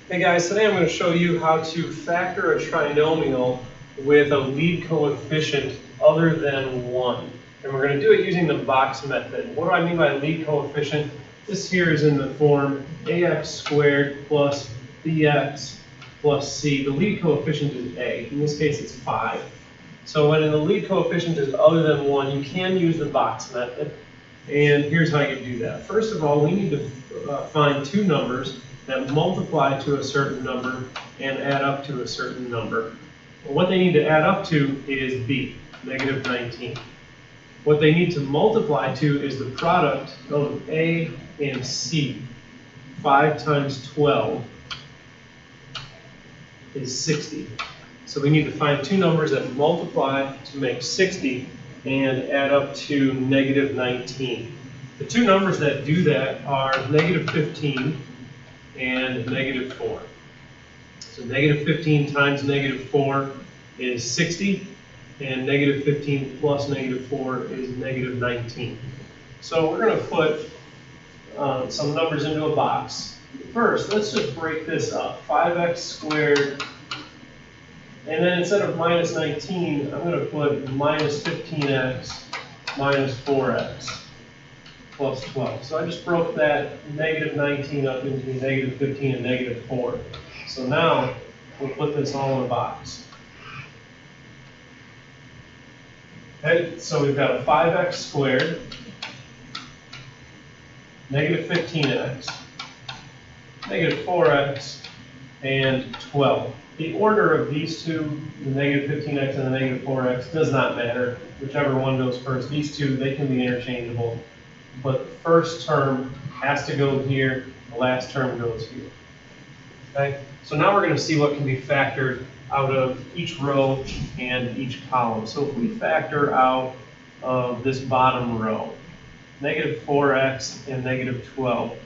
Hey guys, today I'm going to show you how to factor a trinomial with a lead coefficient other than 1. And we're going to do it using the box method. What do I mean by lead coefficient? This here is in the form ax squared plus bx plus c. The lead coefficient is a. In this case it's 5. So when the lead coefficient is other than 1, you can use the box method. And here's how you do that. First of all, we need to find two numbers that multiply to a certain number and add up to a certain number. Well, what they need to add up to is b, negative 19. What they need to multiply to is the product of a and c. 5 times 12 is 60. So we need to find two numbers that multiply to make 60 and add up to negative 19. The two numbers that do that are negative 15 and negative 4. So negative 15 times negative 4 is 60, and negative 15 plus negative 4 is negative 19. So we're going to put some numbers into a box. First, let's just break this up. 5x squared, and then instead of minus 19, I'm going to put minus 15x minus 4x plus 12. So I just broke that negative 19 up into negative 15 and negative 4. So now we'll put this all in a box. Okay, so we've got a 5x squared, negative 15x, negative 4x, and 12. The order of these two, the negative 15x and the negative 4x, does not matter. Whichever one goes first. These two, they can be interchangeable. But the first term has to go here, the last term goes here. Okay? So now we're going to see what can be factored out of each row and each column. So if we factor out of this bottom row, negative 4x and negative 12,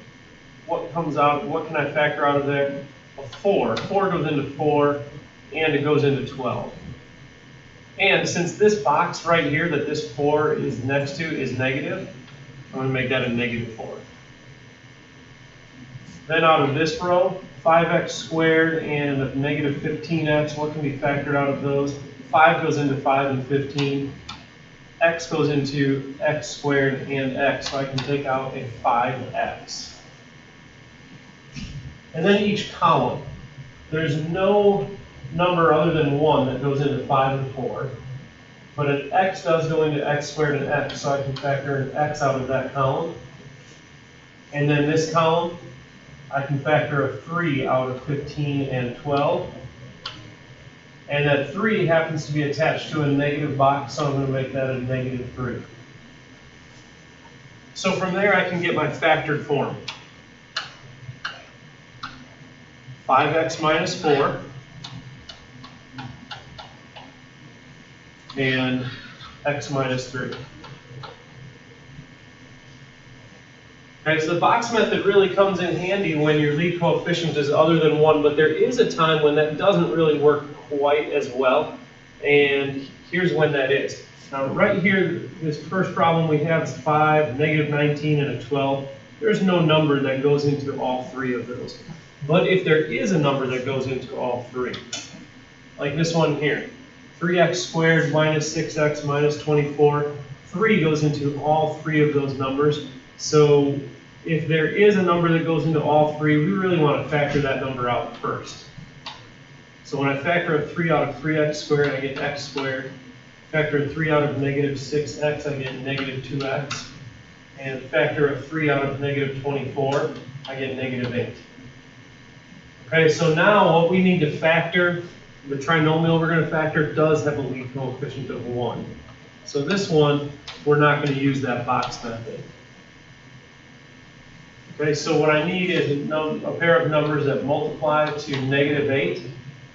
what comes out, what can I factor out of there? A 4. 4 goes into 4, and it goes into 12. And since this box right here that this 4 is next to is negative, I'm going to make that a negative 4. Then out of this row, 5x squared and a negative 15x, what can be factored out of those? 5 goes into 5 and 15. X goes into x squared and x, so I can take out a 5x. And then each column, there's no number other than 1 that goes into 5 and 4. But an x does go into x squared and x, so I can factor an x out of that column. And then this column, I can factor a 3 out of 15 and 12. And that 3 happens to be attached to a negative box, so I'm going to make that a negative 3. So from there, I can get my factored form. 5x minus 4 and x minus 3. Okay, so the box method really comes in handy when your lead coefficient is other than 1, but there is a time when that doesn't really work quite as well, and here's when that is. Now right here, this first problem we have is 5, negative 19, and a 12. There's no number that goes into all three of those. But if there is a number that goes into all three, like this one here, 3x squared minus 6x minus 24, 3 goes into all three of those numbers. So if there is a number that goes into all three, we really want to factor that number out first. So when I factor a 3 out of 3x squared, I get x squared. Factor a 3 out of negative 6x, I get negative 2x. And factor a 3 out of negative 24, I get negative 8. Okay, so now what we need to factor, the trinomial we're going to factor does have a lead coefficient of 1. So this one, we're not going to use that box method. Okay, so what I need is a pair of numbers that multiply to negative 8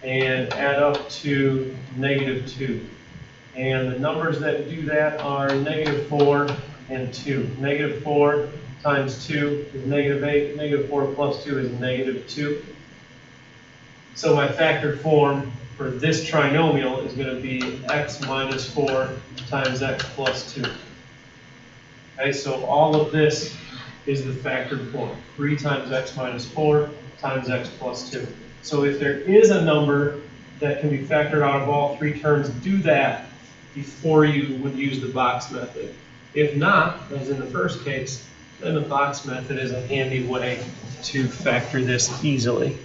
and add up to negative 2. And the numbers that do that are negative 4 and 2. Negative 4 times 2 is negative 8. Negative 4 plus 2 is negative 2. So my factored form for this trinomial is going to be x minus 4 times x plus 2. Okay, so all of this is the factored form. 3 times x minus 4 times x plus 2. So if there is a number that can be factored out of all three terms, do that before you would use the box method. If not, as in the first case, then the box method is a handy way to factor this easily.